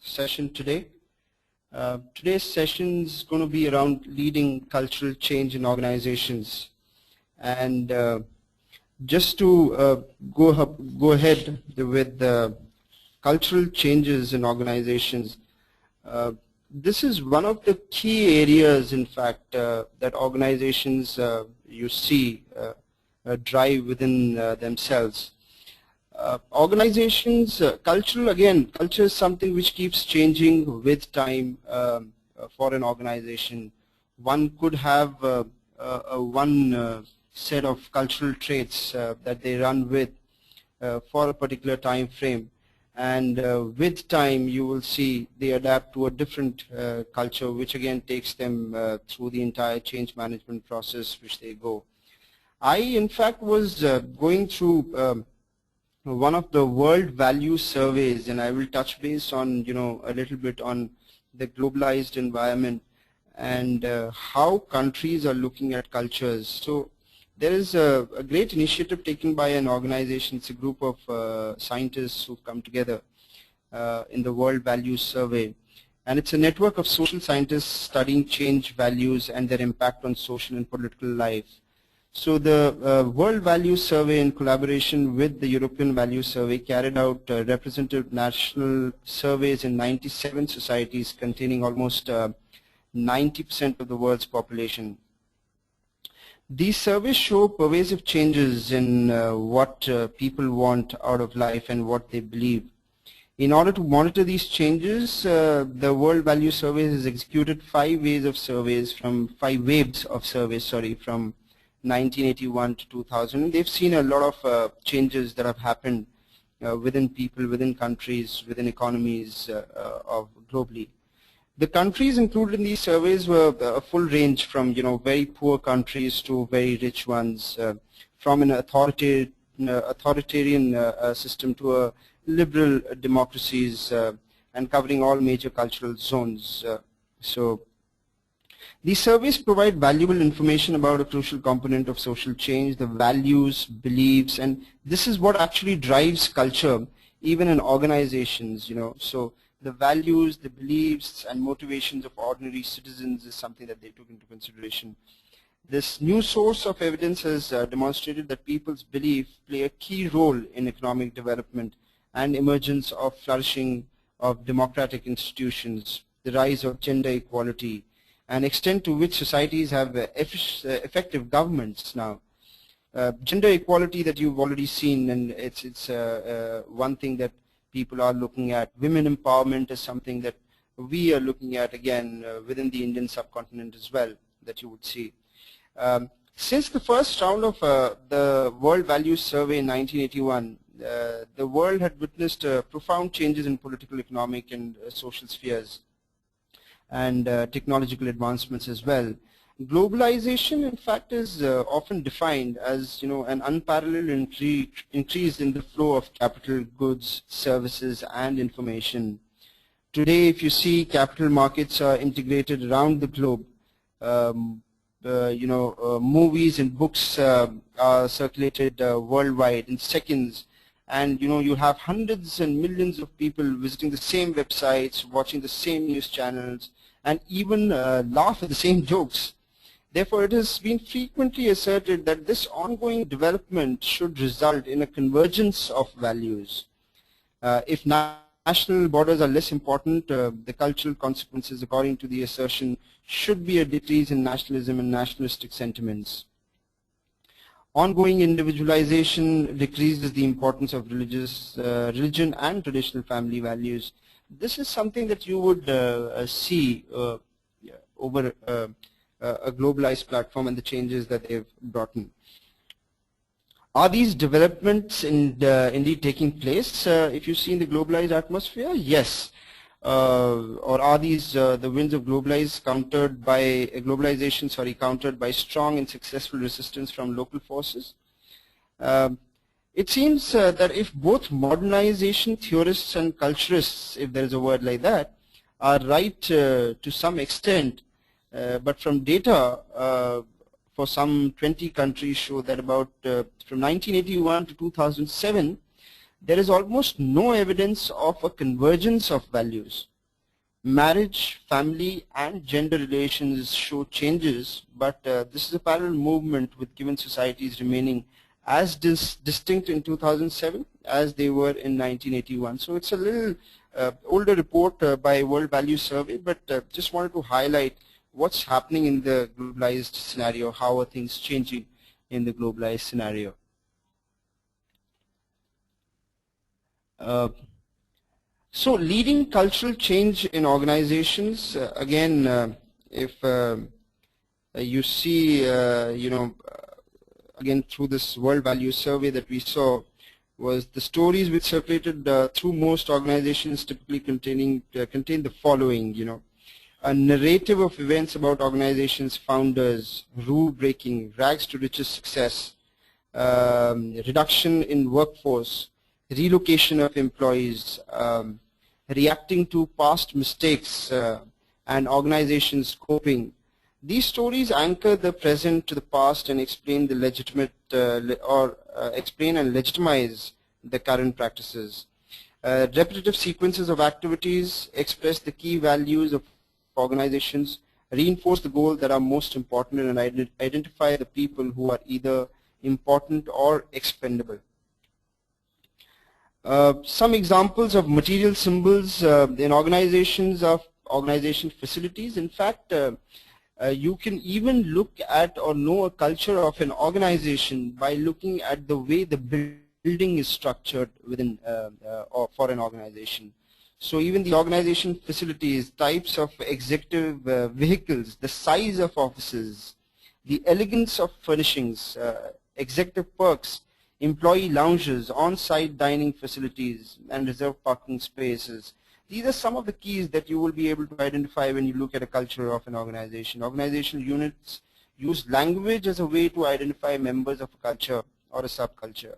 session today. Today's session is going to be around leading cultural change in organizations. And just to go ahead with the cultural changes in organizations, this is one of the key areas, in fact, that organizations you see drive within themselves. Organizations, culture is something which keeps changing with time for an organization. One could have one set of cultural traits that they run with for a particular time frame, and with time you will see they adapt to a different culture, which again takes them through the entire change management process which they go. I in fact was going through one of the world value surveys, and I will touch base on a little bit on the globalized environment and how countries are looking at cultures. So there is a great initiative taken by an organization. It's a group of scientists who've come together in the World Values Survey, and it's a network of social scientists studying change values and their impact on social and political life. So the World Values Survey, in collaboration with the European Values Survey, carried out representative national surveys in 97 societies containing almost 90% of the world's population. These surveys show pervasive changes in what people want out of life and what they believe. In order to monitor these changes, the World Values Survey has executed five waves of surveys from 1981 to 2000. They've seen a lot of changes that have happened within people, within countries, within economies globally. The countries included in these surveys were a full range from very poor countries to very rich ones, from an authoritarian system to a liberal democracies, and covering all major cultural zones. These surveys provide valuable information about a crucial component of social change, the values, beliefs, and this is what actually drives culture, even in organizations. So the values, the beliefs, and motivations of ordinary citizens is something that they took into consideration. This new source of evidence has demonstrated that people's beliefs play a key role in economic development and emergence of flourishing of democratic institutions, the rise of gender equality, and extent to which societies have effective governments now. Gender equality that you've already seen, and it's one thing that people are looking at. Women empowerment is something that we are looking at again within the Indian subcontinent as well, that you would see. Since the first round of the World Values Survey in 1981, the world had witnessed profound changes in political, economic, and social spheres, and technological advancements as well. Globalization, in fact, is often defined as an unparalleled increase in the flow of capital, goods, services, and information. Today, if you see, capital markets are integrated around the globe. Movies and books are circulated worldwide in seconds, and you have hundreds and millions of people visiting the same websites, watching the same news channels, and even laugh at the same jokes. Therefore, it has been frequently asserted that this ongoing development should result in a convergence of values. If national borders are less important, the cultural consequences, according to the assertion, should be a decrease in nationalism and nationalistic sentiments. Ongoing individualization decreases the importance of religion and traditional family values. This is something that you would see over a globalized platform and the changes that they've brought in. Are these developments indeed taking place if you see in the globalized atmosphere? Yes. Or are these the winds of globalization countered by strong and successful resistance from local forces? It seems that if both modernization theorists and culturists, if there is a word like that, are right to some extent, but from data for some 20 countries show that about from 1981 to 2007, there is almost no evidence of a convergence of values. Marriage, family, and gender relations show changes, but this is a parallel movement with given societies remaining as distinct in 2007 as they were in 1981. So it's a little older report by World Value Survey, but just wanted to highlight what's happening in the globalized scenario, how are things changing in the globalized scenario. So leading cultural change in organizations, again, if you see, again through this World Value Survey that we saw, was the stories which circulated through most organizations typically contain the following, a narrative of events about organizations' founders, rule-breaking, rags to riches success, reduction in workforce, relocation of employees, reacting to past mistakes, and organizations coping. These stories anchor the present to the past and explain the explain and legitimize the current practices. Repetitive sequences of activities express the key values of organizations, reinforce the goals that are most important, and identify the people who are either important or expendable. Some examples of material symbols in organizations of organization facilities. In fact, you can even look at or know a culture of an organization by looking at the way the building is structured within or for an organization. So even the organization facilities, types of executive vehicles, the size of offices, the elegance of furnishings, executive perks, employee lounges, on-site dining facilities, and reserved parking spaces. These are some of the keys that you will be able to identify when you look at a culture of an organization. Organizational units use language as a way to identify members of a culture or a subculture.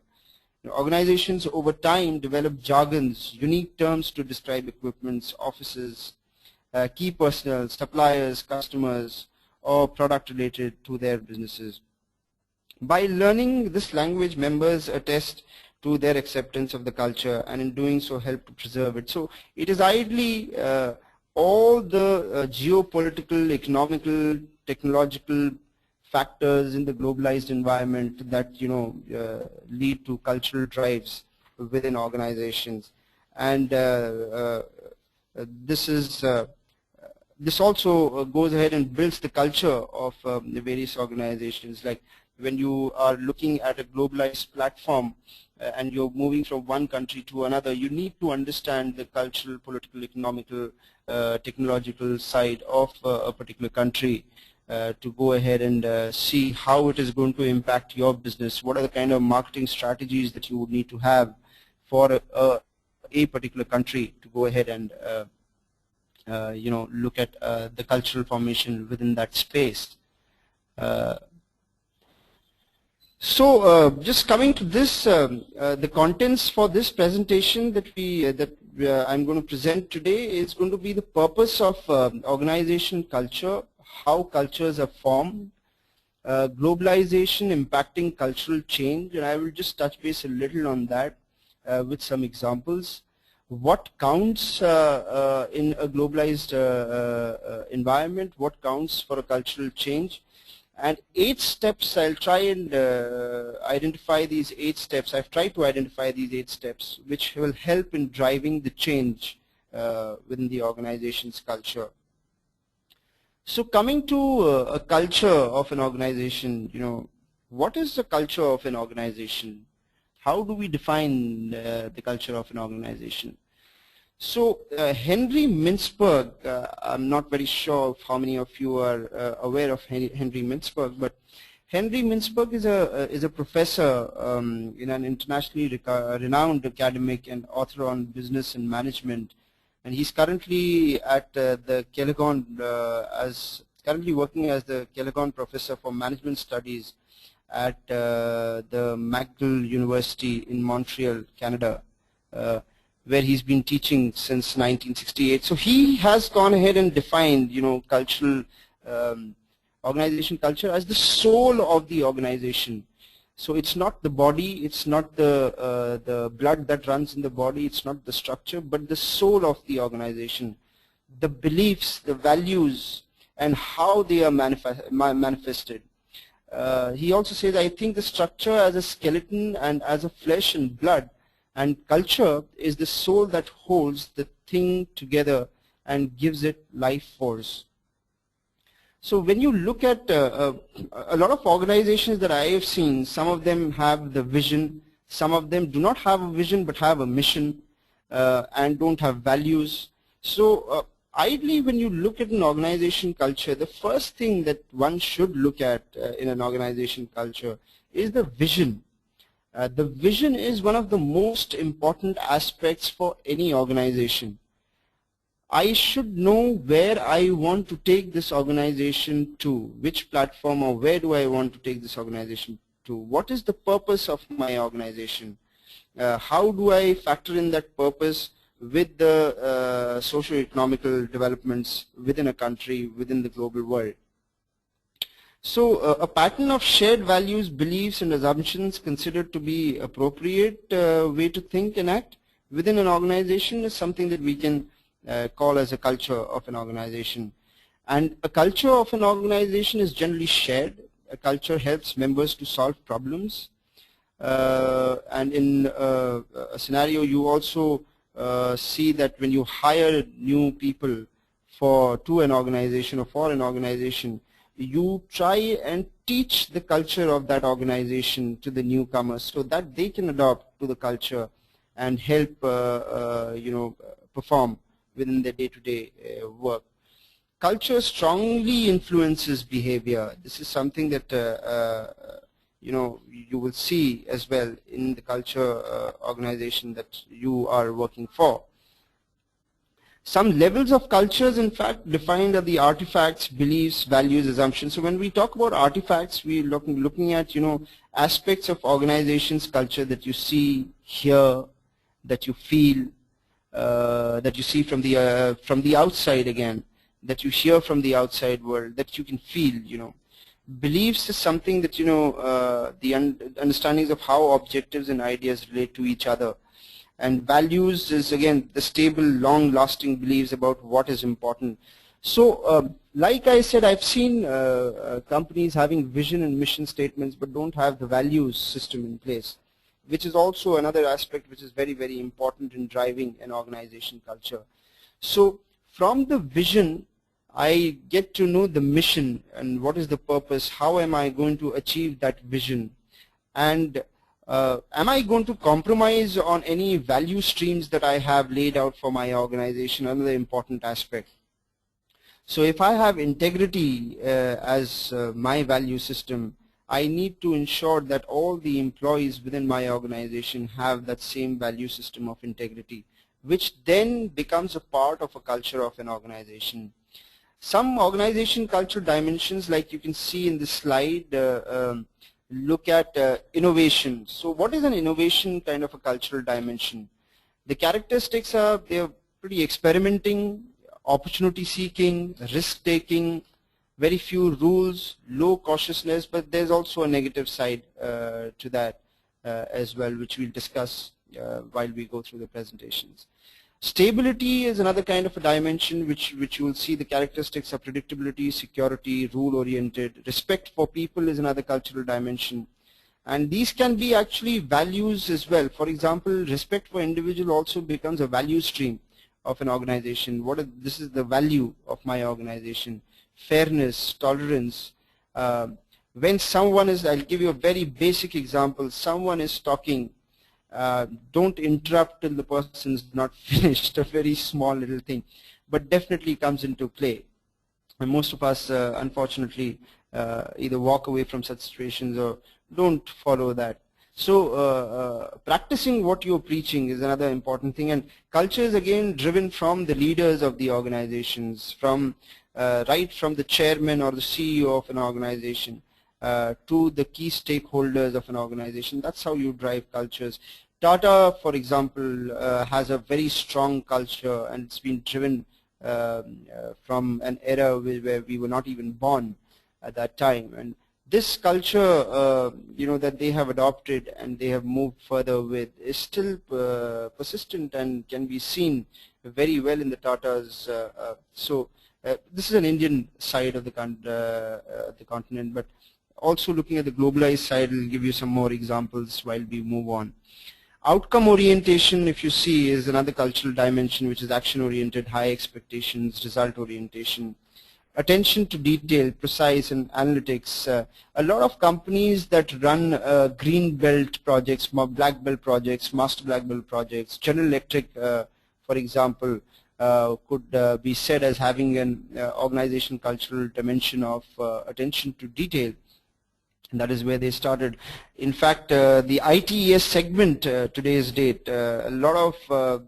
Organizations over time develop jargons, unique terms to describe equipments, offices, key personnel, suppliers, customers, or product related to their businesses. By learning this language, members attest to their acceptance of the culture, and in doing so help to preserve it. So it is ideally all the geopolitical, economical, technological factors in the globalized environment that lead to cultural drives within organizations, and this also goes ahead and builds the culture of the various organizations. Like when you are looking at a globalized platform and you're moving from one country to another, you need to understand the cultural, political, economical, technological side of a particular country to go ahead and see how it is going to impact your business. What are the kind of marketing strategies that you would need to have for a particular country to go ahead and look at the cultural formation within that space. So just coming to this, the contents for this presentation that I'm going to present today is going to be the purpose of organization culture, how cultures are formed, globalization impacting cultural change, and I will just touch base a little on that with some examples. What counts in a globalized environment, what counts for a cultural change, and 8 steps. I'll try and identify these 8 steps. I've tried to identify these 8 steps which will help in driving the change within the organization's culture. So coming to a culture of an organization, what is the culture of an organization? How do we define the culture of an organization? So Henry Mintzberg, I'm not very sure of how many of you are aware of Henry Mintzberg, but Henry Mintzberg is a professor in an internationally renowned academic and author on business and management, and he's currently at the Kellogg currently working as the Kellogg Professor for Management Studies at the McGill University in Montreal, Canada, where he's been teaching since 1968. So he has gone ahead and defined, cultural organization culture as the soul of the organization. So it's not the body, it's not the blood that runs in the body, it's not the structure, but the soul of the organization, the beliefs, the values, and how they are manifested. He also says, I think the structure as a skeleton and as a flesh and blood, and culture is the soul that holds the thing together and gives it life force. So when you look at a lot of organizations that I have seen, some of them have the vision, some of them do not have a vision but have a mission and don't have values. So ideally, when you look at an organization culture, the first thing that one should look at in an organization culture is the vision. The vision is one of the most important aspects for any organization. I should know where I want to take this organization to, which platform, or where do I want to take this organization to, what is the purpose of my organization, how do I factor in that purpose with the socio-economical developments within a country, within the global world. So a pattern of shared values, beliefs and assumptions considered to be appropriate way to think and act within an organization is something that we can call as a culture of an organization. And a culture of an organization is generally shared. A culture helps members to solve problems. And in a scenario, you also see that when you hire new people to an organization or for an organization, you try and teach the culture of that organization to the newcomers so that they can adopt to the culture and help perform within their day-to-day work. Culture strongly influences behavior. This is something that you will see as well in the culture organization that you are working for. Some levels of cultures, in fact, defined are the artifacts, beliefs, values, assumptions. So when we talk about artifacts, we're looking at aspects of organization's culture that you see, hear, that you feel, that you see from the outside again, that you hear from the outside world, that you can feel. Beliefs is something that the understandings of how objectives and ideas relate to each other. And values is again the stable, long-lasting beliefs about what is important. So like I said, I've seen companies having vision and mission statements but don't have the values system in place, which is also another aspect which is very, very important in driving an organization culture. So from the vision, I get to know the mission and what is the purpose, how am I going to achieve that vision, and am I going to compromise on any value streams that I have laid out for my organization, another important aspect. So if I have integrity as my value system, I need to ensure that all the employees within my organization have that same value system of integrity, which then becomes a part of a culture of an organization. Some organization culture dimensions, like you can see in this slide, look at innovation. So what is an innovation kind of a cultural dimension? The characteristics are they're pretty experimenting, opportunity seeking, risk taking, very few rules, low cautiousness, but there's also a negative side to that as well, which we'll discuss while we go through the presentations. Stability is another kind of a dimension which you will see the characteristics of predictability, security, rule-oriented. Respect for people is another cultural dimension. And these can be actually values as well. For example, respect for individual also becomes a value stream of an organization. This is the value of my organization. Fairness, tolerance. When someone is, I'll give you a very basic example, someone is talking, don't interrupt till the person's not finished, a very small little thing, but definitely comes into play. And most of us, unfortunately, either walk away from such situations or don't follow that. So practicing what you're preaching is another important thing, and culture is again driven from the leaders of the organizations, from right from the chairman or the CEO of an organization to the key stakeholders of an organization. That's how you drive cultures. Tata, for example, has a very strong culture, and it's been driven from an era where we were not even born at that time. And This culture, that they have adopted and they have moved further with is still persistent and can be seen very well in the Tatas. This is an Indian side of the continent, but also looking at the globalized side, I'll give you some more examples while we move on. Outcome orientation, if you see, is another cultural dimension, which is action oriented, high expectations, result orientation. Attention to detail, precise, and analytics. A lot of companies that run green belt projects, black belt projects, master black belt projects, General Electric, for example, could be said as having an organization cultural dimension of attention to detail. And that is where they started. In fact, the ITES segment today's date, a lot of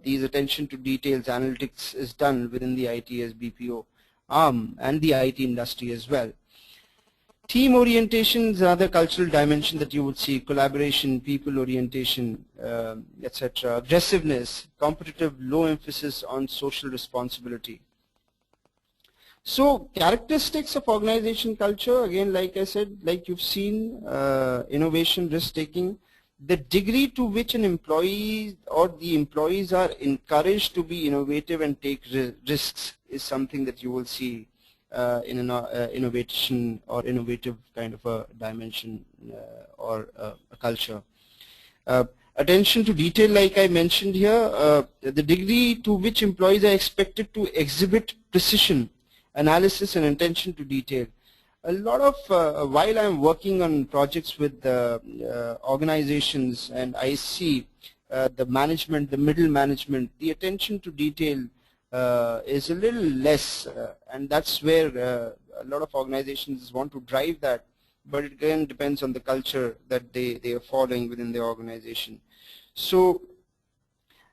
these attention to details analytics is done within the ITES BPO arm and the IT industry as well. Team orientation is another cultural dimension that you would see, collaboration, people orientation, etc. Aggressiveness, competitive, low emphasis on social responsibility. So characteristics of organization culture, again, like I said, like you've seen, innovation, risk-taking, the degree to which an employee or the employees are encouraged to be innovative and take risks is something that you will see in an innovation or innovative kind of a dimension or a culture. Attention to detail, like I mentioned here, the degree to which employees are expected to exhibit precision, analysis, and attention to detail. A lot of, while I'm working on projects with organizations, and I see the management, the middle management, the attention to detail is a little less, and that's where a lot of organizations want to drive that, but it again depends on the culture that they are following within the organization. So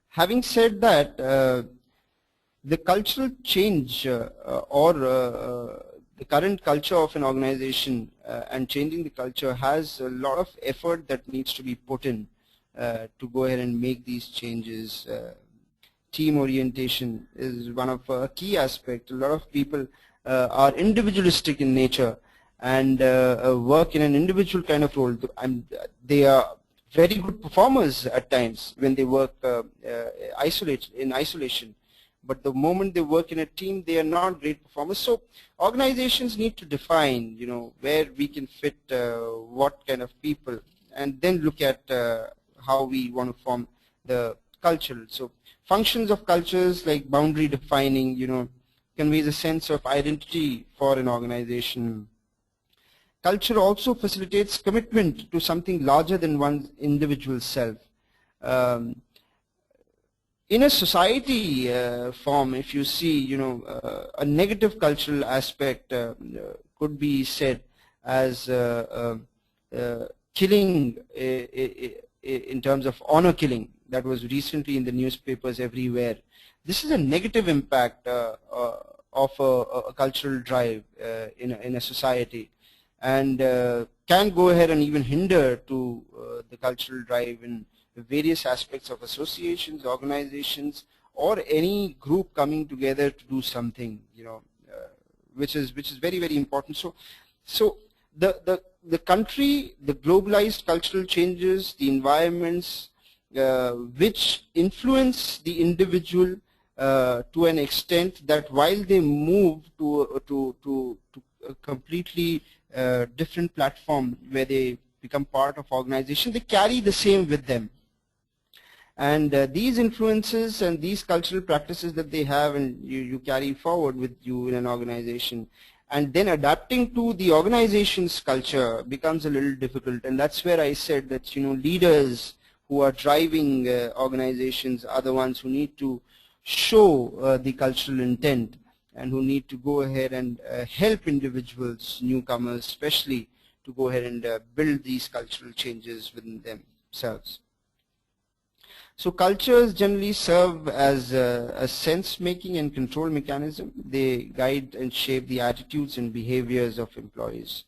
having said that, the cultural change the current culture of an organization and changing the culture has a lot of effort that needs to be put in to go ahead and make these changes. Team orientation is one of a key aspect. A lot of people are individualistic in nature and work in an individual kind of role. They are very good performers at times when they work in isolation. But the moment they work in a team, they are not great performers. So organizations need to define, where we can fit what kind of people, and then look at how we want to form the culture. So functions of cultures like boundary defining, conveys a sense of identity for an organization. Culture also facilitates commitment to something larger than one's individual self. In a society form, if you see, a negative cultural aspect could be said as killing in terms of honor killing that was recently in the newspapers everywhere. This is a negative impact of a cultural drive in a society, and can go ahead and even hinder to the cultural drive in various aspects of associations, organizations, or any group coming together to do something, which is very, very important. So the country, the globalized cultural changes, the environments which influence the individual to an extent that while they move to a completely different platform where they become part of organization, they carry the same with them. And these influences and these cultural practices that they have, and you carry forward with you in an organization, and then adapting to the organization's culture becomes a little difficult. And that's where I said that leaders who are driving organizations are the ones who need to show the cultural intent, and who need to go ahead and help individuals, newcomers especially, to go ahead and build these cultural changes within themselves. So cultures generally serve as a sense-making and control mechanism. They guide and shape the attitudes and behaviors of employees.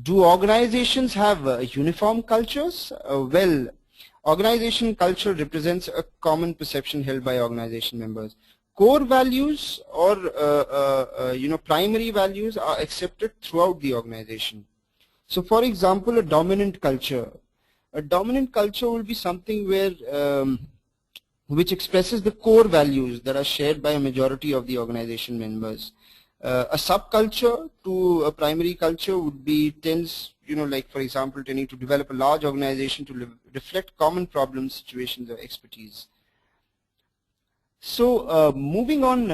Do organizations have uniform cultures? Well, organization culture represents a common perception held by organization members. Core values or primary values are accepted throughout the organization. So for example, a dominant culture. A dominant culture will be something where which expresses the core values that are shared by a majority of the organization members. A subculture to a primary culture would be tends, like for example, tending to develop a large organization to reflect common problems, situations, or expertise. So moving on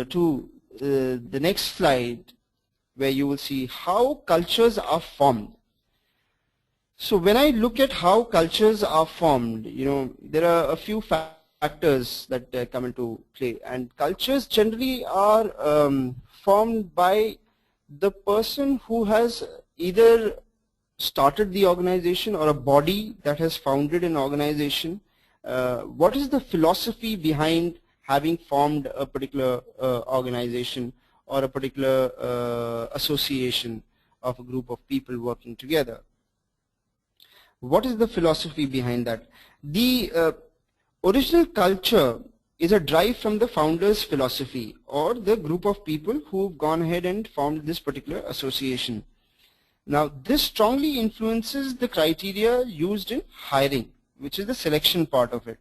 to the next slide, where you will see how cultures are formed. So when I look at how cultures are formed, there are a few factors that come into play, and cultures generally are formed by the person who has either started the organization or a body that has founded an organization. What is the philosophy behind having formed a particular organization or a particular association of a group of people working together? What is the philosophy behind that? The original culture is a drive from the founder's philosophy or the group of people who've gone ahead and formed this particular association. Now, this strongly influences the criteria used in hiring, which is the selection part of it.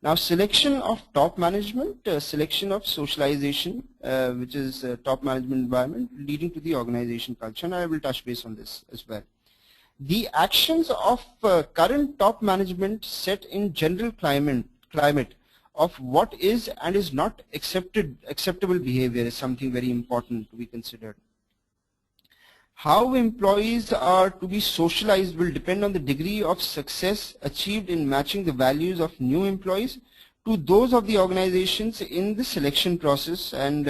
Now, selection of top management, selection of socialization, which is top management environment leading to the organization culture, and I will touch base on this as well. The actions of current top management set in general climate of what is and is not acceptable behavior is something very important to be considered. How employees are to be socialized will depend on the degree of success achieved in matching the values of new employees to those of the organizations in the selection process and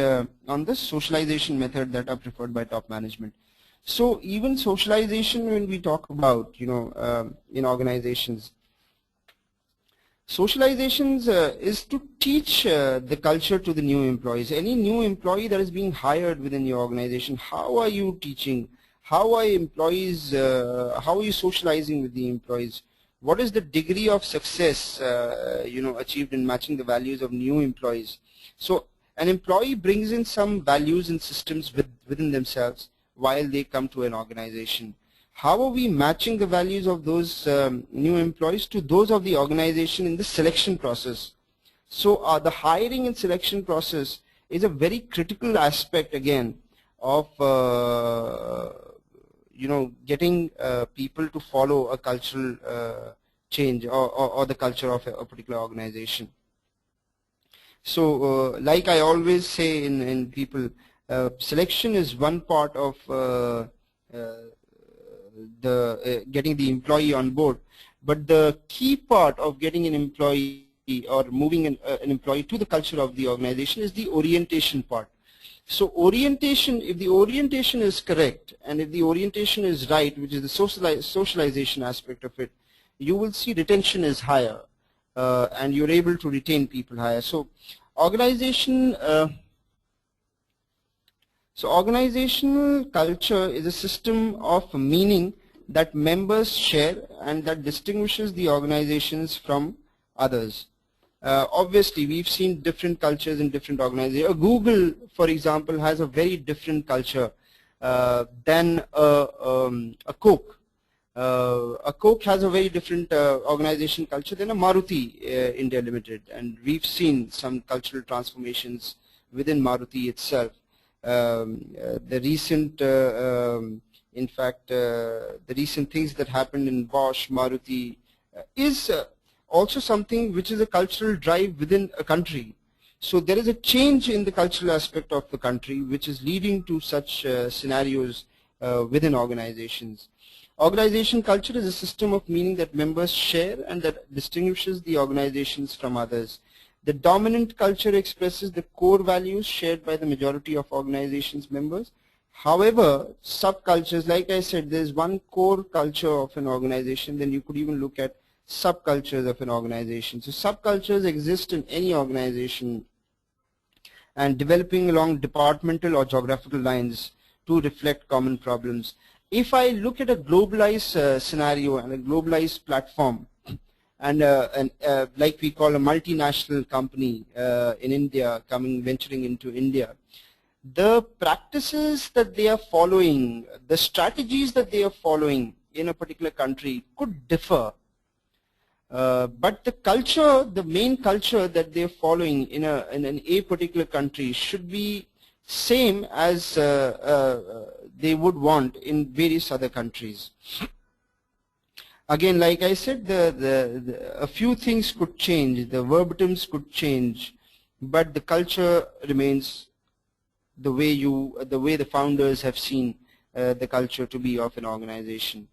on the socialization method that are preferred by top management. So even socialization, when we talk about, in organizations, socializations is to teach the culture to the new employees. Any new employee that is being hired within your organization, how are you teaching? How are employees, how are you socializing with the employees? What is the degree of success, achieved in matching the values of new employees? So an employee brings in some values and systems within themselves while they come to an organization. How are we matching the values of those new employees to those of the organization in the selection process? So the hiring and selection process is a very critical aspect again of getting people to follow a cultural change or the culture of a particular organization. So like I always say in people, selection is one part of getting the employee on board, but the key part of getting an employee or moving an employee to the culture of the organization is the orientation part. So orientation, if the orientation is correct and if the orientation is right, which is the socialization aspect of it, you will see retention is higher and you're able to retain people higher. So organizational culture is a system of meaning that members share and that distinguishes the organizations from others. Obviously, we've seen different cultures in different organizations. Google, for example, has a very different culture than a Coke. A Coke has a very different organization culture than a Maruti India Limited, and we've seen some cultural transformations within Maruti itself. The recent, in fact, the recent things that happened in Bosch, Maruti, is also something which is a cultural drive within a country. So there is a change in the cultural aspect of the country which is leading to such scenarios within organizations. Organization culture is a system of meaning that members share and that distinguishes the organizations from others. The dominant culture expresses the core values shared by the majority of organizations members. However, subcultures, like I said, there is one core culture of an organization, then you could even look at subcultures of an organization. So subcultures exist in any organization and developing along departmental or geographical lines to reflect common problems. If I look at a globalized scenario and a globalized platform, and like we call a multinational company in India venturing into India, the practices that they are following, the strategies that they are following in a particular country could differ. But the culture, the main culture that they're following in a particular country should be same as they would want in various other countries. Again, like I said, a few things could change, the verbatims could change, but the culture remains the way the founders have seen the culture to be of an organization.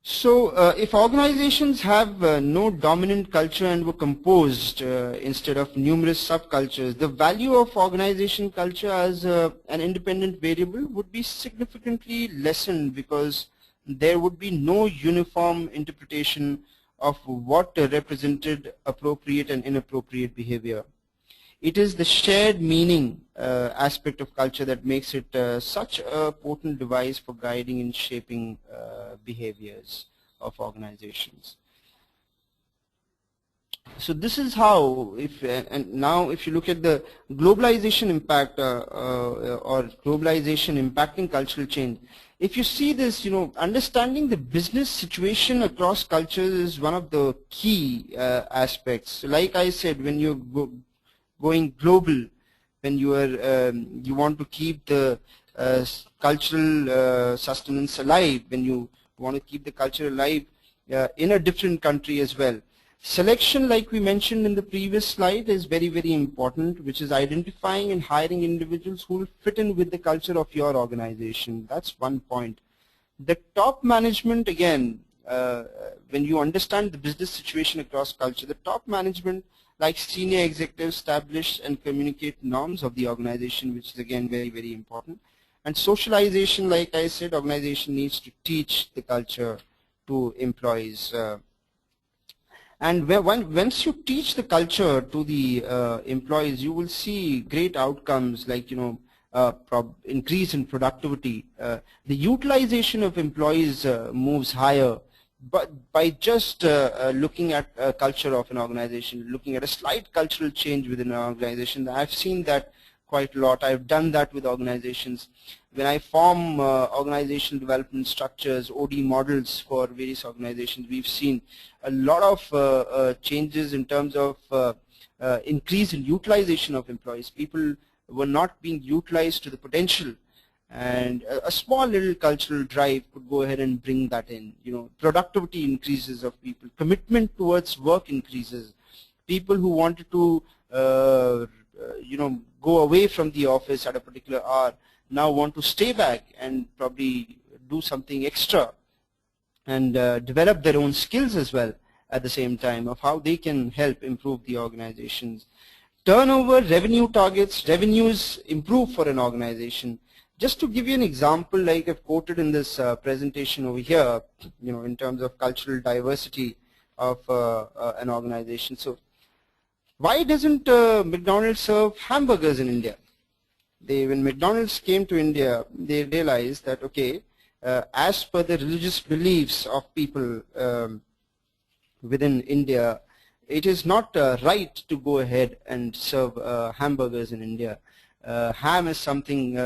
So if organizations have no dominant culture and were composed instead of numerous subcultures, the value of organization culture as an independent variable would be significantly lessened, because there would be no uniform interpretation of what represented appropriate and inappropriate behavior. It is the shared meaning aspect of culture that makes it such a potent device for guiding and shaping behaviors of organizations. So this is how, and now if you look at the globalization impact or globalization impacting cultural change, if you see this, understanding the business situation across cultures is one of the key aspects. Like I said, when you're going global, when you want to keep the cultural sustenance alive, when you want to keep the culture alive in a different country as well. Selection, like we mentioned in the previous slide, is very, very important, which is identifying and hiring individuals who will fit in with the culture of your organization. That's one point. The top management, again, when you understand the business situation across culture, the top management, like senior executives, establish and communicate norms of the organization, which is again very, very important. And socialization, like I said, organization needs to teach the culture to employees. And once you teach the culture to the employees, you will see great outcomes like, increase in productivity. The utilization of employees moves higher, but by just looking at a culture of an organization, looking at a slight cultural change within an organization. I've seen that quite a lot. I've done that with organizations. When I form organizational development structures, OD models for various organizations, we've seen a lot of changes in terms of increase in utilization of employees. People were not being utilized to the potential, and a small little cultural drive could go ahead and bring that in. Productivity increases of people, commitment towards work increases. People who wanted to go away from the office at a particular hour now want to stay back and probably do something extra and develop their own skills as well at the same time of how they can help improve the organizations. Turnover, revenue targets, revenues improve for an organization. Just to give you an example, like I've quoted in this presentation over here, in terms of cultural diversity of an organization. So why doesn't McDonald's serve hamburgers in India? When McDonald's came to India, they realized that, okay, as per the religious beliefs of people within India, it is not right to go ahead and serve hamburgers in India. Ham is something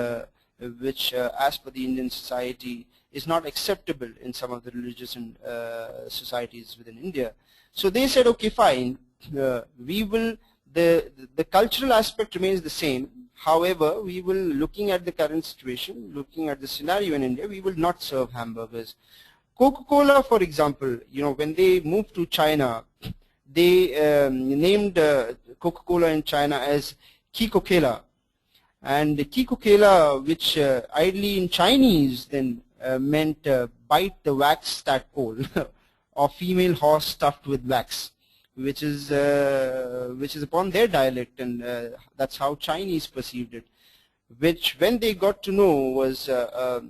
which, as per the Indian society, is not acceptable in some of the religious and societies within India. So they said, okay, fine, we will, the cultural aspect remains the same. However, we will, looking at the current situation, looking at the scenario in India, we will not serve hamburgers. Coca-Cola, for example, when they moved to China, they named Coca-Cola in China as Kikokela. And Kikokela, which ideally in Chinese then meant bite the wax tadpole, or female horse stuffed with wax, which is upon their dialect, and that's how Chinese perceived it. Which, when they got to know, was a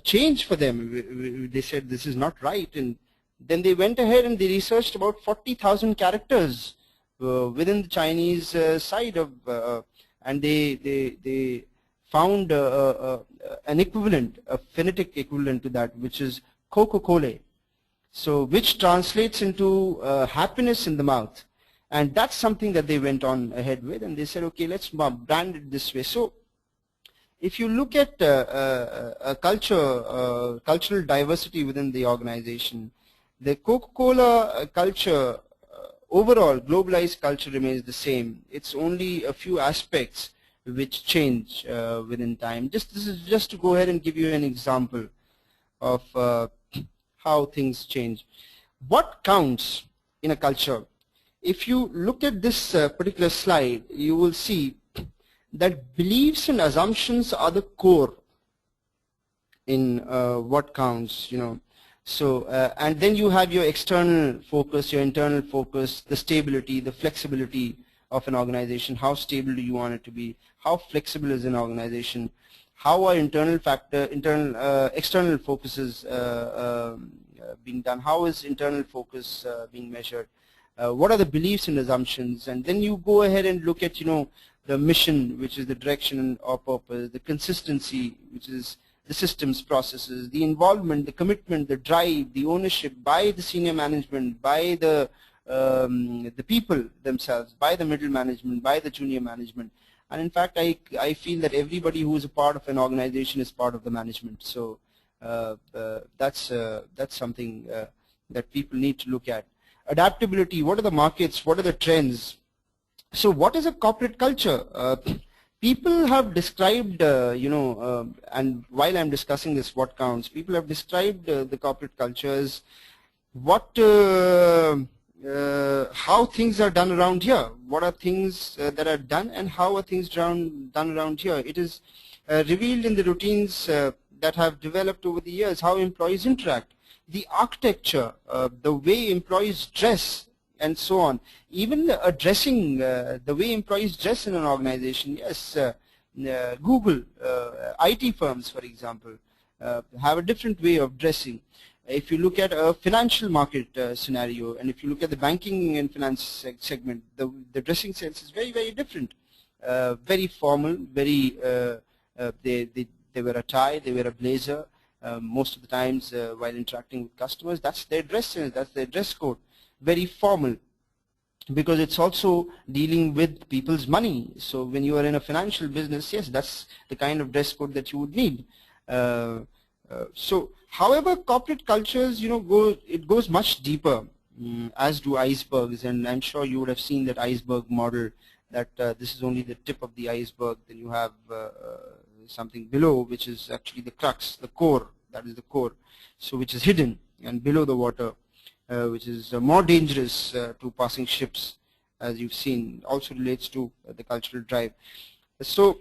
change for them. They said this is not right, and then they went ahead and they researched about 40,000 characters within the Chinese side of, and they found an equivalent, a phonetic equivalent to that, which is Coca-Cola. So, which translates into happiness in the mouth. And that's something that they went on ahead with, and they said, okay, let's brand it this way. So if you look at cultural diversity within the organization, the Coca-Cola culture, overall globalized culture remains the same. It's only a few aspects which change within time. This is just to go ahead and give you an example of how things change. What counts in a culture? If you look at this particular slide, you will see that beliefs and assumptions are the core in what counts, So, and then you have your external focus, your internal focus, the stability, the flexibility of an organization. How stable do you want it to be? How flexible is an organization? How are external focuses being done? How is internal focus being measured? What are the beliefs and assumptions? And then you go ahead and look at, the mission, which is the direction or purpose, the consistency, which is the systems, processes, the involvement, the commitment, the drive, the ownership by the senior management, by the people themselves, by the middle management, by the junior management. And in fact, I feel that everybody who is a part of an organization is part of the management. So that's something that people need to look at. Adaptability, what are the markets, what are the trends? So what is a corporate culture? People have described, and while I'm discussing this, what counts, people have described the corporate culture as how things are done around here. What are things that are done, and how are things done around here? It is revealed in the routines that have developed over the years, how employees interact, the architecture, the way employees dress, and so on. Even the way employees dress in an organization. Yes, Google, IT firms, for example, have a different way of dressing. If you look at a financial market scenario, and if you look at the banking and finance segment, the dressing sense is very, very different. Very formal, very, they wear a tie, they wear a blazer. Most of the times while interacting with customers, that's their dress sense, that's their dress code. Very formal, because it's also dealing with people's money. So when you are in a financial business, yes, that's the kind of dress code that you would need. So however, corporate cultures, it goes much deeper, as do icebergs, and I'm sure you would have seen that iceberg model, that this is only the tip of the iceberg. Then you have something below, which is actually the crux, the core, that is the core, so which is hidden and below the water, which is more dangerous to passing ships, as you've seen, also relates to the cultural drive. So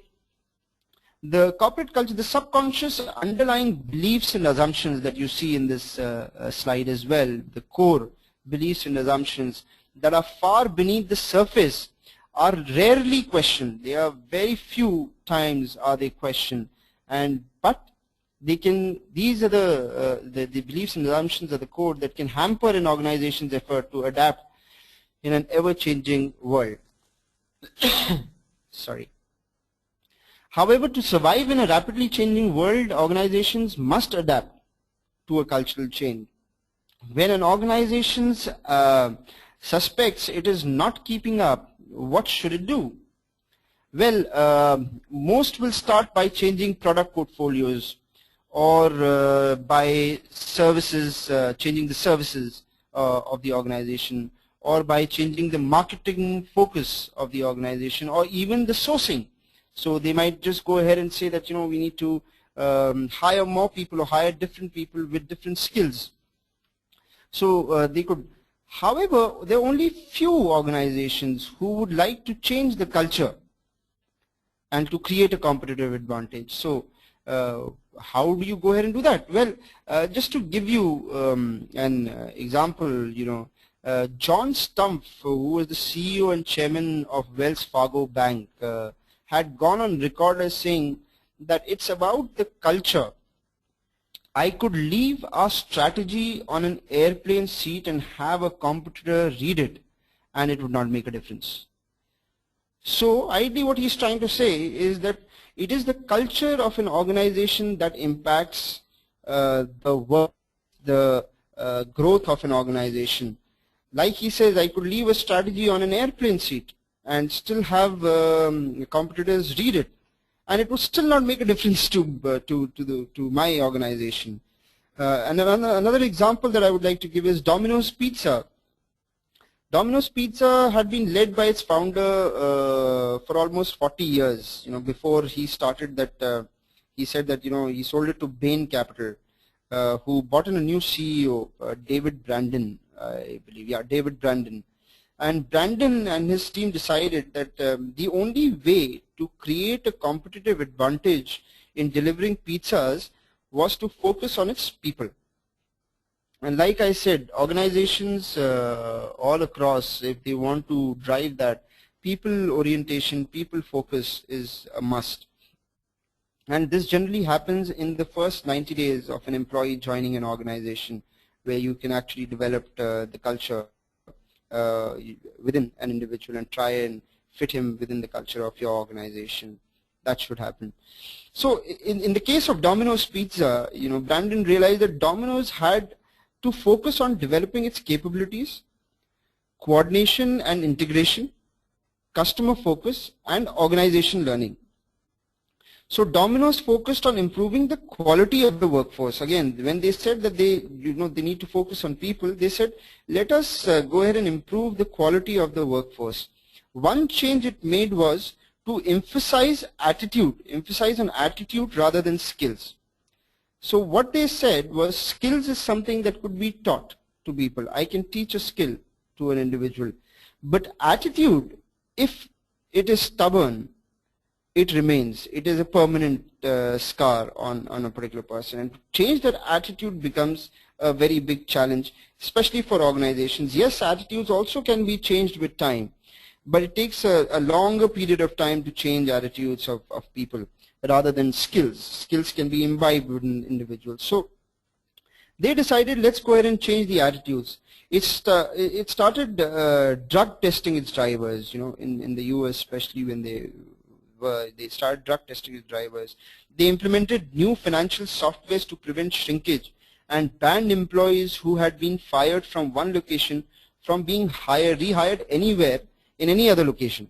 the corporate culture, the subconscious underlying beliefs and assumptions that you see in this slide as well, the core beliefs and assumptions that are far beneath the surface, are rarely questioned. They are very few times are they questioned, but they can. These are the beliefs and assumptions of the core that can hamper an organization's effort to adapt in an ever-changing world. Sorry. However, to survive in a rapidly changing world, organizations must adapt to a cultural change. When an organization suspects it is not keeping up, what should it do? Well, most will start by changing product portfolios, or by services, changing the services of the organization, or by changing the marketing focus of the organization, or even the sourcing. So they might just go ahead and say that, we need to hire more people or hire different people with different skills. So they could. However, there are only few organizations who would like to change the culture and to create a competitive advantage. So how do you go ahead and do that? Well, just to give you an example, John Stumpf, who was the CEO and chairman of Wells Fargo Bank, had gone on record as saying that it's about the culture. I could leave our strategy on an airplane seat and have a competitor read it, and it would not make a difference. So ideally what he's trying to say is that it is the culture of an organization that impacts the work, the growth of an organization. Like he says, I could leave a strategy on an airplane seat and still have competitors read it, and it would still not make a difference to my organization. And another example that I would like to give is Domino's Pizza. Domino's Pizza had been led by its founder for almost 40 years. Before he started that, he said that he sold it to Bain Capital, who bought in a new CEO, David Brandon, I believe. Yeah, David Brandon. And Brandon and his team decided that the only way to create a competitive advantage in delivering pizzas was to focus on its people. And like I said, organizations all across, if they want to drive that, people orientation, people focus is a must. And this generally happens in the first 90 days of an employee joining an organization, where you can actually develop the culture within an individual and try and fit him within the culture of your organization. That should happen. So in the case of Domino's Pizza, Brandon realized that Domino's had to focus on developing its capabilities, coordination and integration, customer focus, and organization learning. So Domino's focused on improving the quality of the workforce. Again, when they said that they need to focus on people, they said, let us go ahead and improve the quality of the workforce. One change it made was to emphasize on attitude rather than skills. So what they said was, skills is something that could be taught to people. I can teach a skill to an individual. But attitude, if it is stubborn, it remains. It is a permanent scar on a particular person. And to change that attitude becomes a very big challenge, especially for organizations. Yes, attitudes also can be changed with time, but it takes a longer period of time to change attitudes of people rather than skills. Skills can be imbibed within individuals. So they decided, let's go ahead and change the attitudes. It started drug testing its drivers, in the US, especially when they started drug testing its drivers. They implemented new financial softwares to prevent shrinkage and banned employees who had been fired from one location from being rehired anywhere in any other location.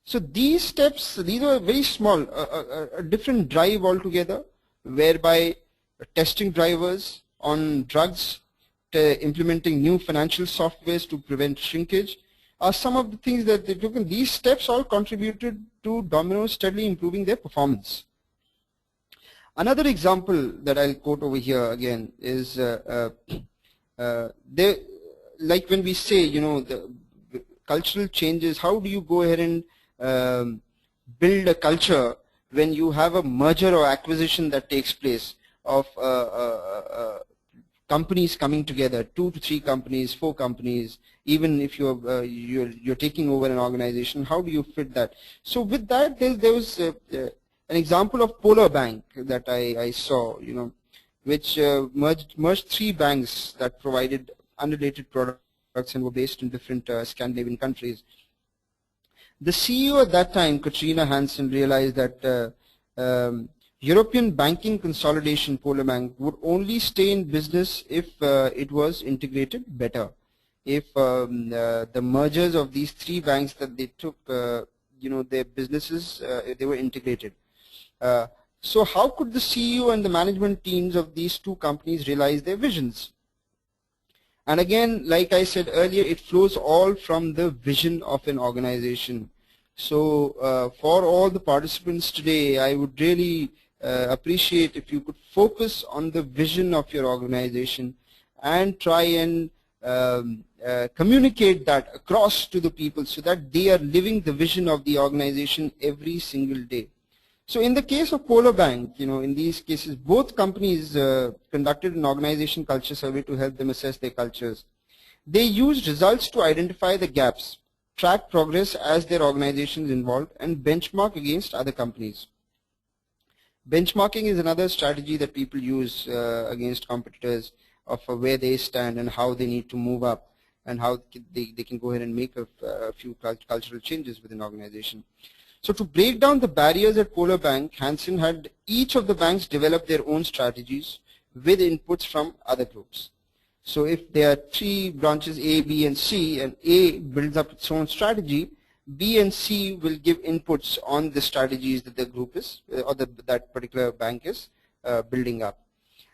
So these steps, these are very small, a different drive altogether, whereby testing drivers on drugs, implementing new financial softwares to prevent shrinkage, are some of the things that they took. And these steps all contributed to Domino's steadily improving their performance. Another example that I'll quote over here again is, like when we say, the cultural changes, how do you go ahead and build a culture when you have a merger or acquisition that takes place of companies coming together, 2 to 3 companies, 4 companies, even if you're taking over an organization, how do you fit that? So with that, there was an example of Polar Bank that I saw, which merged 3 banks that provided unrelated products and were based in different Scandinavian countries. The CEO at that time, Katrina Hansen, realized that European banking consolidation, Polar Bank, would only stay in business if it was integrated better. If the mergers of these 3 banks that they took, their businesses, they were integrated. So how could the CEO and the management teams of these 2 companies realize their visions? And again, like I said earlier, it flows all from the vision of an organization. So for all the participants today, I would really appreciate if you could focus on the vision of your organization and try and communicate that across to the people so that they are living the vision of the organization every single day. So in the case of Polar Bank, in these cases, both companies conducted an organization culture survey to help them assess their cultures. They used results to identify the gaps, track progress as their organizations involved, and benchmark against other companies. Benchmarking is another strategy that people use against competitors of where they stand and how they need to move up and how they can go ahead and make a few cultural changes within an organization. So to break down the barriers at Polar Bank, Hansen had each of the banks develop their own strategies with inputs from other groups. So if there are three branches A, B, and C, and A builds up its own strategy, B and C will give inputs on the strategies that the group is, or that particular bank is building up.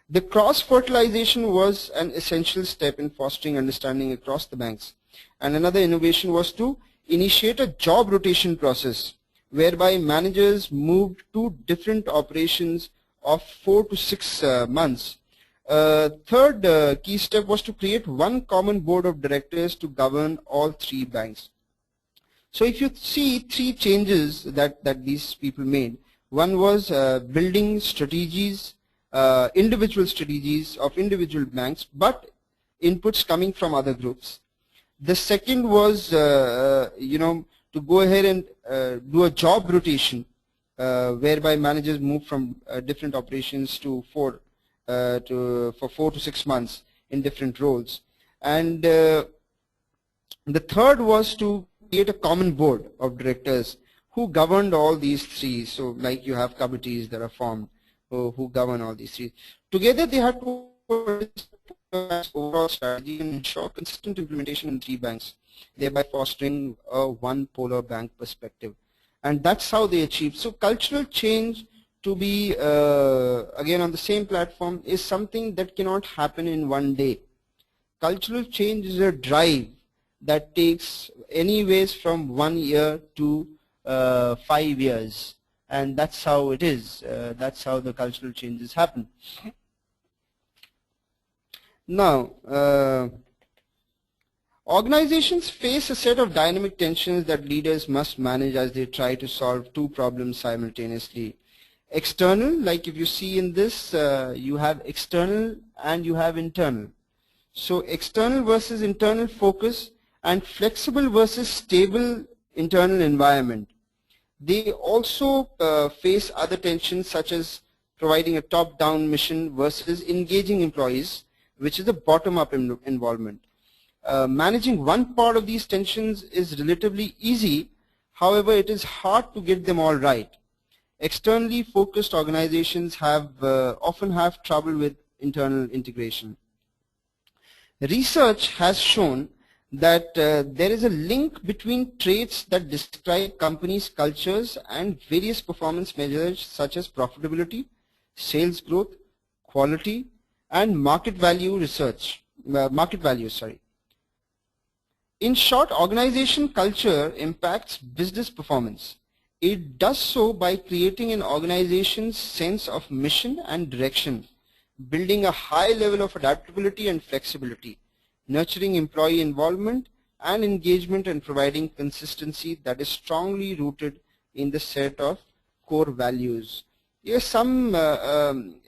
The cross-fertilization was an essential step in fostering understanding across the banks. And another innovation was to initiate a job rotation process, whereby managers moved to different operations of 4 to 6 months. Third key step was to create one common board of directors to govern all three banks. So if you see three changes that these people made, one was building strategies, individual strategies of individual banks, but inputs coming from other groups. The second was, to go ahead and do a job rotation, whereby managers move from different operations to for 4 to 6 months in different roles. And the third was to create a common board of directors who governed all these three. So like you have committees that are formed who govern all these three. Together they had to overall strategy and ensure consistent implementation in three banks, thereby fostering a one polar bank perspective. And that's how they achieved. So cultural change, to be again on the same platform, is something that cannot happen in one day. Cultural change is a drive that takes anyways from 1 year to 5 years, and that's how it is. That's how the cultural changes happen. Now, organizations face a set of dynamic tensions that leaders must manage as they try to solve two problems simultaneously. External, like if you see in this, you have external and you have internal. So external versus internal focus and flexible versus stable internal environment. They also face other tensions such as providing a top-down mission versus engaging employees, which is a bottom-up involvement. Managing one part of these tensions is relatively easy, however it is hard to get them all right. Externally focused organizations often have trouble with internal integration. Research has shown that there is a link between traits that describe companies' cultures and various performance measures such as profitability, sales growth, quality, and market value. In short, organization culture impacts business performance. It does so by creating an organization's sense of mission and direction, building a high level of adaptability and flexibility, nurturing employee involvement and engagement, and providing consistency that is strongly rooted in the set of core values. Here are some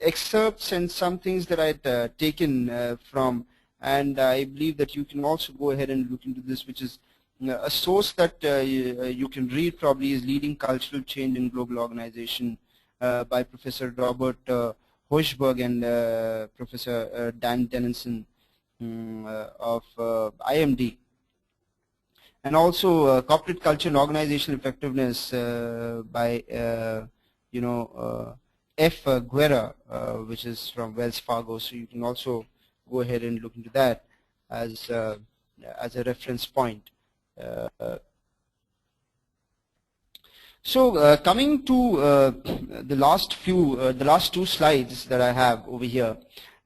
excerpts and some things that I'd taken from, and I believe that you can also go ahead and look into this, which is a source that you can read probably is Leading Cultural Change in Global Organization by Professor Robert Hochberg and Professor Dan Dennison of IMD. And also Corporate Culture and Organizational Effectiveness by F. Guerra, which is from Wells Fargo. So you can also go ahead and look into that as a reference point. Coming to the last two slides that I have over here,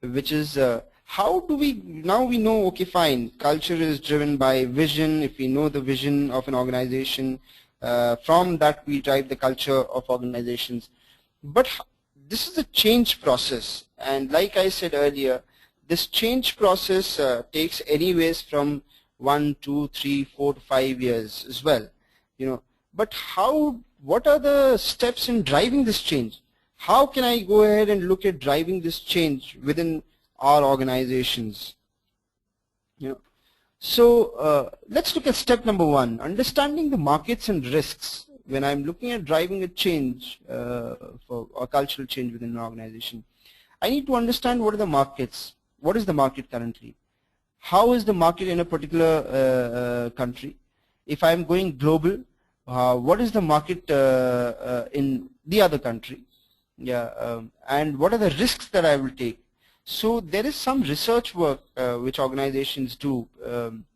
which is how do we, now we know, okay fine, culture is driven by vision. If we know the vision of an organization, from that we drive the culture of organizations. But this is a change process, and like I said earlier, this change process takes anyways from 1, 2, 3, 4 to 5 years as well. But what are the steps in driving this change? How can I go ahead and look at driving this change within our organizations? So let's look at step number 1, understanding the markets and risks. When I'm looking at driving a change for a cultural change within an organization, I need to understand what are the markets. What is the market currently? How is the market in a particular country? If I'm going global, what is the market in the other country? And what are the risks that I will take? So there is some research work which organizations do,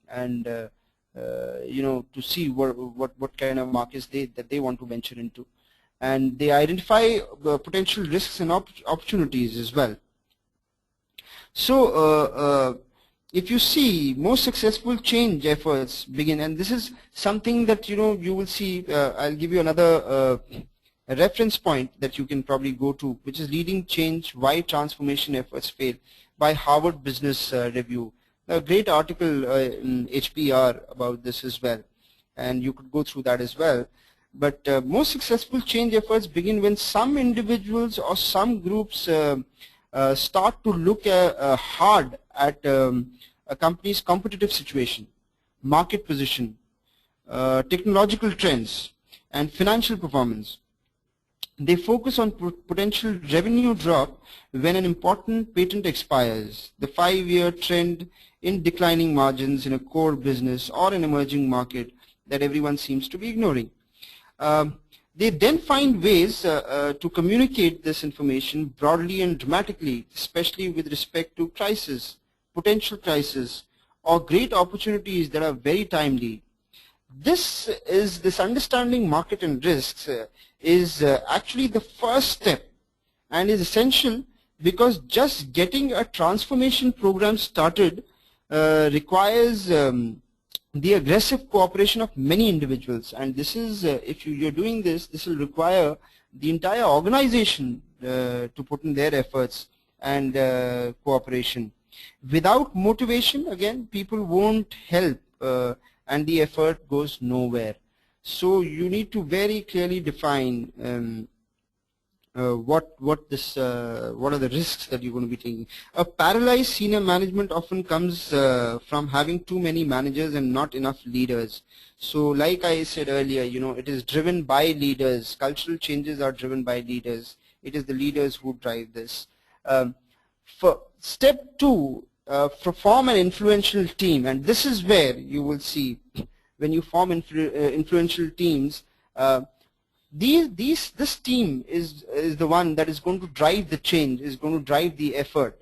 and to see what kind of markets that they want to venture into, and they identify potential risks and opportunities as well. So if you see, most successful change efforts begin, and this is something that you will see. I'll give you another reference point that you can probably go to, which is Leading Change: Why Transformation Efforts Fail by Harvard Business Review. A great article in HBR about this as well, and you could go through that as well. But most successful change efforts begin when some individuals or some groups start to look hard at a company's competitive situation, market position, technological trends, and financial performance. They focus on potential revenue drop when an important patent expires, the 5-year trend in declining margins in a core business or an emerging market that everyone seems to be ignoring. They then find ways to communicate this information broadly and dramatically, especially with respect to crisis, potential crisis, or great opportunities that are very timely. This understanding market and risks is actually the first step, and is essential because just getting a transformation program started requires the aggressive cooperation of many individuals, and this is if you're doing this will require the entire organization to put in their efforts and cooperation. Without motivation, again, people won't help, and the effort goes nowhere. So you need to very clearly define what are the risks that you're going to be taking. A paralyzed senior management often comes from having too many managers and not enough leaders. So like I said earlier, it is driven by leaders. Cultural changes are driven by leaders. It is the leaders who drive this. For step 2, form an influential team, and this is where you will see when you form influential teams, this team is the one that is going to drive the change, is going to drive the effort.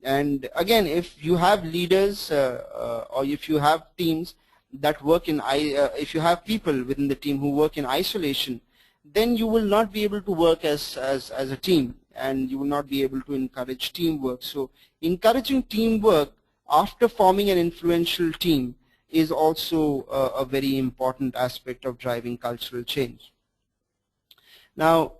And again, if you have leaders or if you have teams that work in if you have people within the team who work in isolation, then you will not be able to work as a team, and you will not be able to encourage teamwork. So encouraging teamwork after forming an influential team is also a very important aspect of driving cultural change. Now,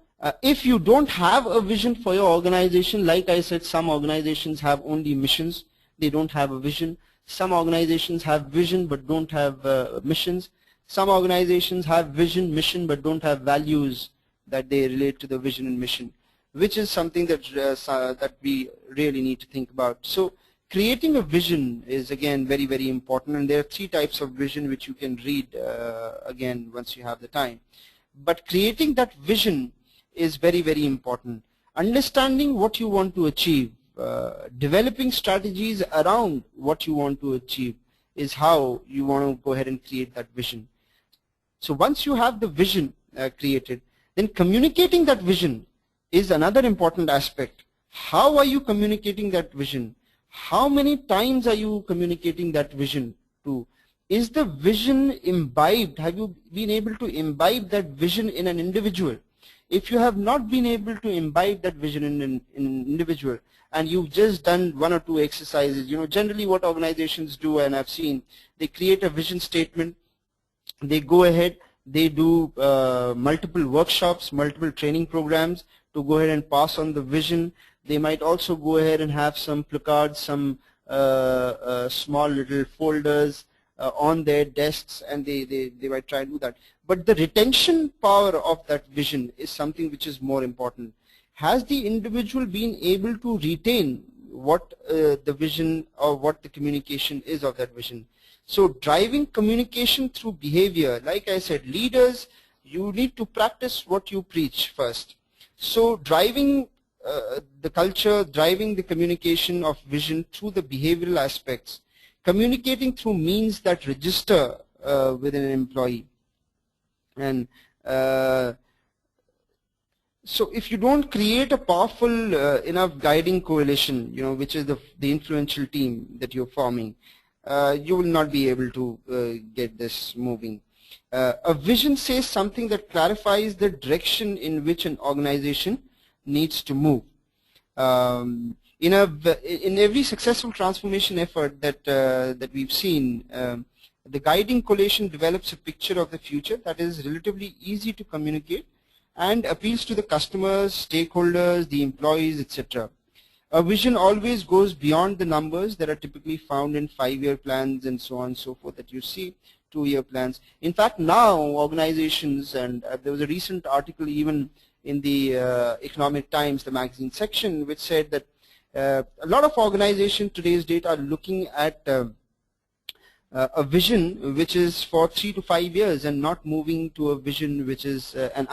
if you don't have a vision for your organization, like I said, some organizations have only missions, they don't have a vision. Some organizations have vision but don't have missions. Some organizations have vision, mission, but don't have values that they relate to the vision and mission, which is something that that we really need to think about. So creating a vision is again very, very important, and there are 3 types of vision which you can read again once you have the time. But creating that vision is very, very important. Understanding what you want to achieve, developing strategies around what you want to achieve is how you want to go ahead and create that vision. So once you have the vision created, then communicating that vision is another important aspect. How are you communicating that vision? How many times are you communicating that vision to? Is the vision imbibed? Have you been able to imbibe that vision in an individual? If you have not been able to imbibe that vision in an individual, and you've just done 1 or 2 exercises, generally what organizations do, and I've seen, they create a vision statement, they go ahead, they do multiple workshops, multiple training programs to go ahead and pass on the vision. They might also go ahead and have some placards, some small little folders on their desks, and they might try and do that. But the retention power of that vision is something which is more important. Has the individual been able to retain what the vision or what the communication is of that vision? So driving communication through behavior, like I said, leaders, you need to practice what you preach first. So driving the culture, driving the communication of vision through the behavioral aspects, communicating through means that register with an employee, and So if you don't create a powerful enough guiding coalition, which is the influential team that you're forming, you will not be able to get this moving. A vision says something that clarifies the direction in which an organization needs to move. In every successful transformation effort that we've seen, the guiding coalition develops a picture of the future that is relatively easy to communicate and appeals to the customers, stakeholders, the employees, etc. A vision always goes beyond the numbers that are typically found in 5-year plans and so on and so forth that you see, 2-year plans. In fact, now organizations, and there was a recent article even in the Economic Times, the magazine section, which said that a lot of organizations today's date are looking at a vision which is for 3 to 5 years and not moving to a vision which is an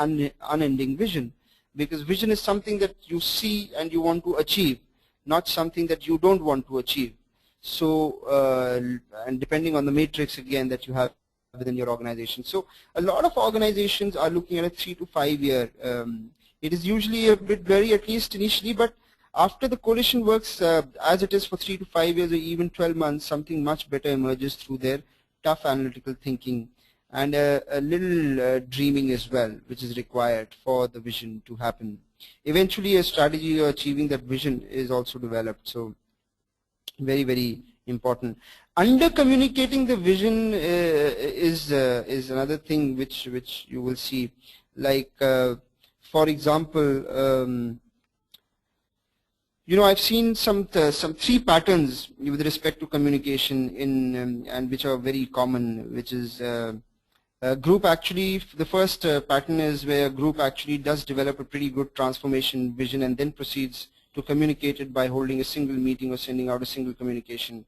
unending vision, because vision is something that you see and you want to achieve, not something that you don't want to achieve. So and depending on the matrix again that you have within your organization. So a lot of organizations are looking at a 3 to 5 year. It is usually a bit blurry, at least initially, but after the coalition works as it is for 3 to 5 years or even 12 months, something much better emerges through their tough analytical thinking and a little dreaming as well, which is required for the vision to happen. Eventually, a strategy of achieving that vision is also developed. So very, very important. Under communicating the vision is another thing which you will see. Like for example, I've seen some 3 patterns with respect to communication in and which are very common, which is group actually. The first pattern is where a group actually does develop a pretty good transformation vision and then proceeds to communicate it by holding a single meeting or sending out a single communication.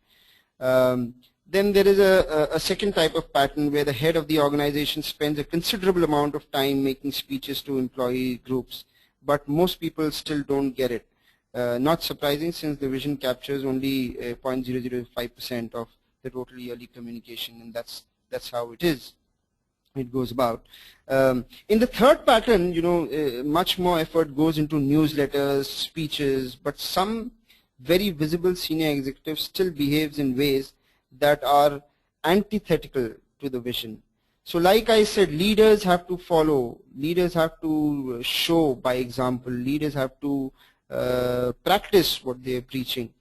Then there is a second type of pattern where the head of the organization spends a considerable amount of time making speeches to employee groups, but most people still don't get it. Not surprising, since the vision captures only 0.005% of the total yearly communication, and that's how it is. It goes about. In the third pattern, much more effort goes into newsletters, speeches, but some very visible senior executives still behaves in ways that are antithetical to the vision. So like I said, leaders have to follow, leaders have to show by example, leaders have to practice what they are preaching.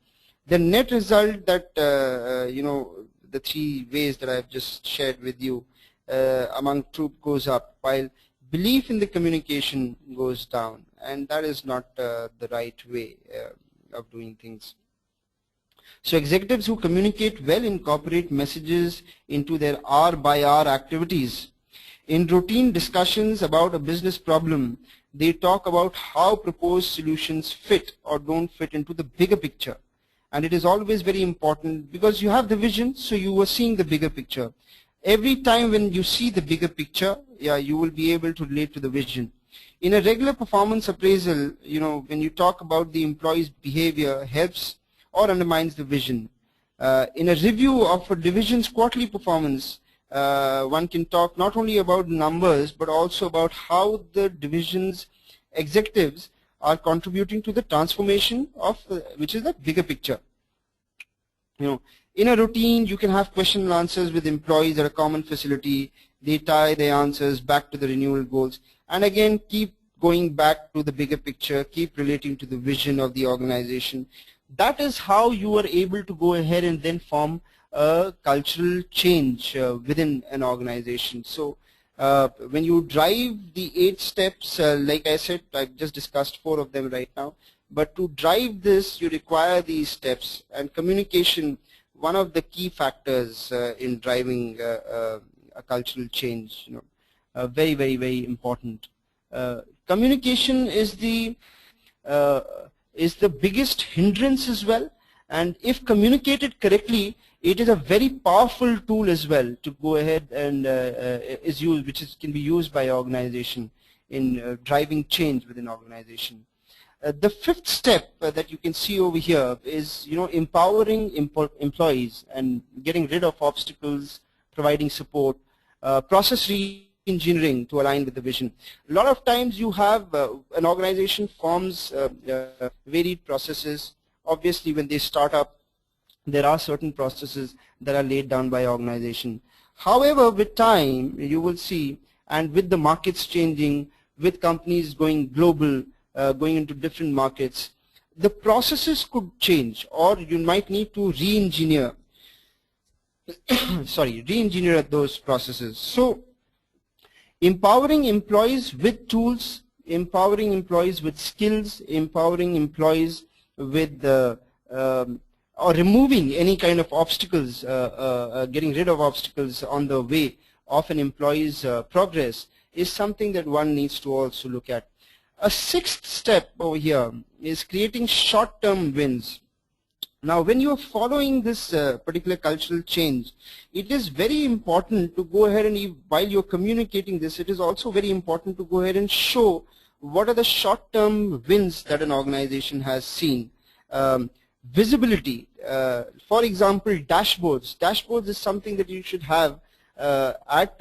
The net result that, the 3 ways that I've just shared with you among troop goes up, while belief in the communication goes down, and that is not the right way of doing things. So executives who communicate well incorporate messages into their hour-by-hour activities. In routine discussions about a business problem, they talk about how proposed solutions fit or don't fit into the bigger picture. And it is always very important, because you have the vision, so you are seeing the bigger picture. Every time when you see the bigger picture, you will be able to relate to the vision. In a regular performance appraisal, when you talk about the employee's behavior, helps or undermines the vision. In a review of a division's quarterly performance, one can talk not only about numbers but also about how the division's executives are contributing to the transformation of which is the bigger picture. In a routine, you can have question and answers with employees at a common facility. They tie their answers back to the renewal goals, and again keep going back to the bigger picture, keep relating to the vision of the organization. That is how you are able to go ahead and then form a cultural change within an organization. So when you drive the 8 steps, like I said, I've just discussed 4 of them right now, but to drive this you require these steps, and communication, one of the key factors in driving a cultural change, very, very, very important. Communication is the biggest hindrance as well, and if communicated correctly, it is a very powerful tool as well to go ahead and is used, can be used by organization in driving change within organization. The 5th step that you can see over here is empowering employees and getting rid of obstacles, providing support, process engineering to align with the vision. A lot of times you have an organization forms varied processes. Obviously, when they start up, there are certain processes that are laid down by organization. However, with time, you will see, and with the markets changing, with companies going global, going into different markets, the processes could change, or you might need to re-engineer re-engineer those processes. So empowering employees with tools, empowering employees with skills, empowering employees with or removing any kind of obstacles, getting rid of obstacles on the way of an employee's progress is something that one needs to also look at. A sixth step over here is creating short-term wins. Now, when you are following this particular cultural change, it is very important to go ahead and, while you're communicating this, it is also very important to go ahead and show what are the short-term wins that an organization has seen. Visibility, for example, dashboards. Dashboards is something that you should have at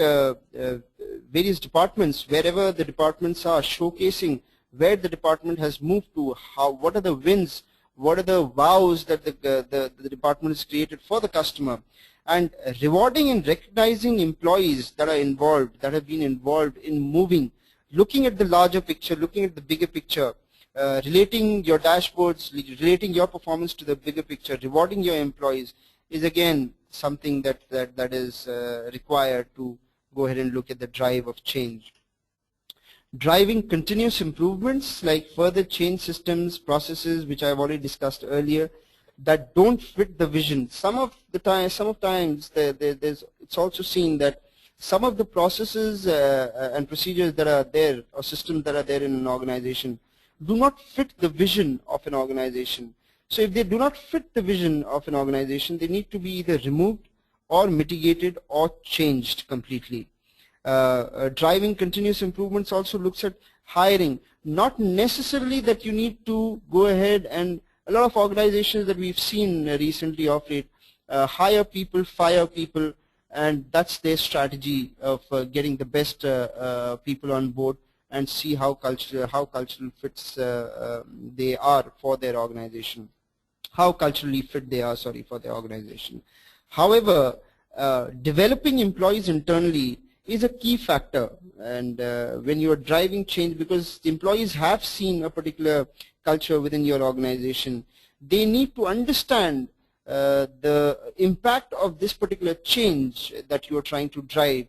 various departments, wherever the departments are, showcasing where the department has moved to, what are the wins, what are the wows that the department has created for the customer, and rewarding and recognizing employees that are involved, that have been involved in moving, looking at the larger picture, looking at the bigger picture, relating your dashboards, relating your performance to the bigger picture, rewarding your employees is again something that is required to go ahead and look at the drive of change. Driving continuous improvements like further change systems, processes, which I've already discussed earlier, that don't fit the vision. Some of times it's also seen that some of the processes and procedures that are there, or systems that are there in an organization, do not fit the vision of an organization. So if they do not fit the vision of an organization, they need to be either removed or mitigated or changed completely. Driving continuous improvements also looks at hiring. Not necessarily that you need to go ahead, and a lot of organizations that we've seen recently of late hire people, fire people, and that's their strategy of getting the best people on board and see how cultural fits they are for their organization, how culturally fit they are, for their organization. However, developing employees internally is a key factor, and when you are driving change, because the employees have seen a particular culture within your organization, they need to understand the impact of this particular change that you are trying to drive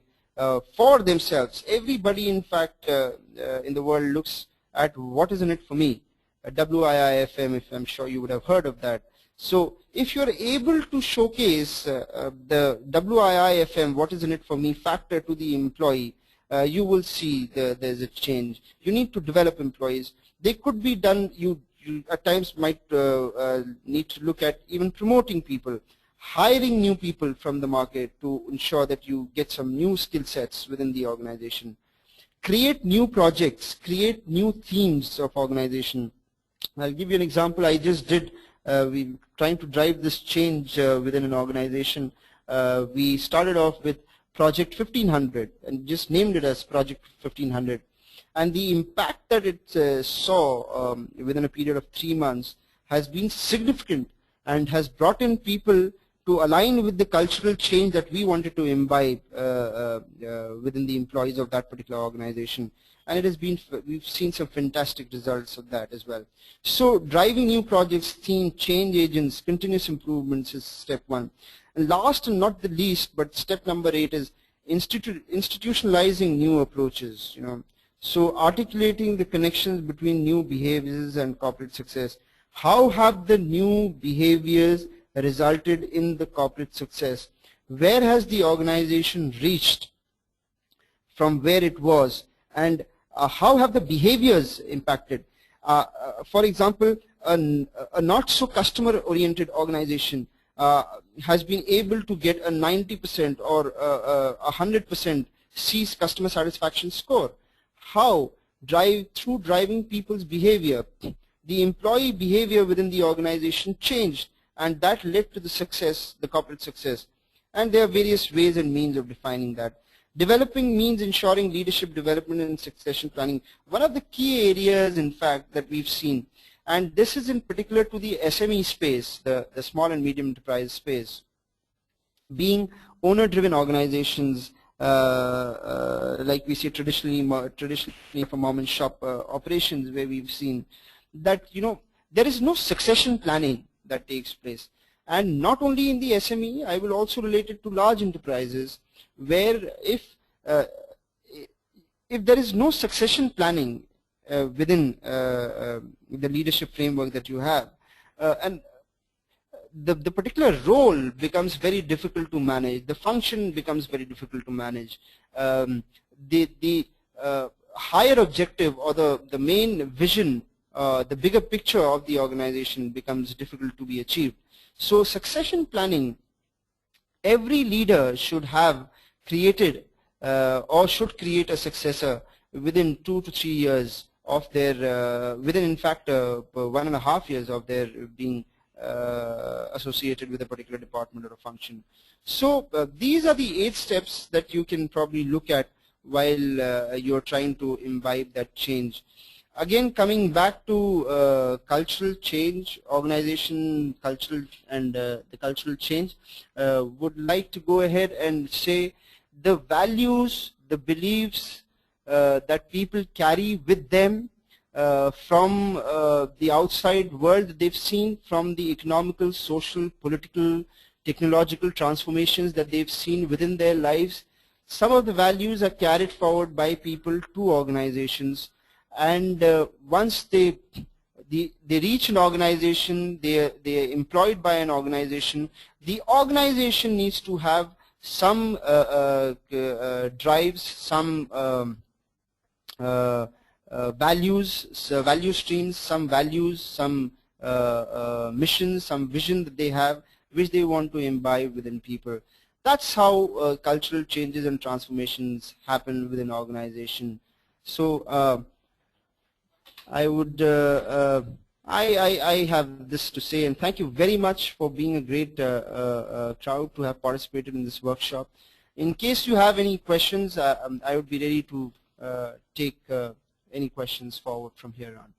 for themselves. Everybody, in fact, in the world looks at what is in it for me, WIIFM, if I'm sure you would have heard of that. So if you're able to showcase the WIIFM, what is in it for me factor to the employee, you will see there's a change. You need to develop employees. They could be done, you at times might need to look at even promoting people, hiring new people from the market to ensure that you get some new skill sets within the organization. Create new projects, create new themes of organization. I'll give you an example. I just did, we trying to drive this change within an organization. We started off with Project 1500 and just named it as Project 1500. And the impact that it saw within a period of 3 months has been significant and has brought in people to align with the cultural change that we wanted to imbibe within the employees of that particular organization. And it has been, we've seen some fantastic results of that as well. So driving new projects, theme, change agents, continuous improvements is step 1. And last and not the least, but step number 8 is institutionalizing new approaches. So articulating the connections between new behaviors and corporate success. How have the new behaviors resulted in the corporate success? Where has the organization reached from where it was, and how have the behaviors impacted? For example, a not so customer oriented organization has been able to get a 90% or 100% C's customer satisfaction score. How? Through driving people's behavior. The employee behavior within the organization changed, and that led to the success, the corporate success. And there are various ways and means of defining that. Developing means ensuring leadership development and succession planning. One of the key areas, in fact, that we've seen, and this is in particular to the SME space, the small and medium enterprise space, being owner-driven organizations, like we see traditionally for mom and shop operations, where we've seen that there is no succession planning that takes place. And not only in the SME, I will also relate it to large enterprises, where if there is no succession planning within the leadership framework that you have, and the particular role becomes very difficult to manage, the function becomes very difficult to manage, the higher objective or the main vision, the bigger picture of the organization becomes difficult to be achieved. So succession planning, every leader should have created or should create a successor within 2 to 3 years of their, within in fact 1.5 years of their being associated with a particular department or a function. So these are the 8 steps that you can probably look at while you're trying to imbibe that change. Again, coming back to cultural change, organization cultural and the cultural change, would like to go ahead and say the values, the beliefs that people carry with them from the outside world that they've seen, from the economical, social, political, technological transformations that they've seen within their lives. Some of the values are carried forward by people to organizations, and once they reach an organization, they're employed by an organization, the organization needs to have some drives, some values, value streams, some values, some missions, some vision that they have, which they want to imbibe within people. That's how cultural changes and transformations happen within an organization. So I would, I have this to say, and thank you very much for being a great crowd to have participated in this workshop. In case you have any questions, I would be ready to take any questions forward from here on.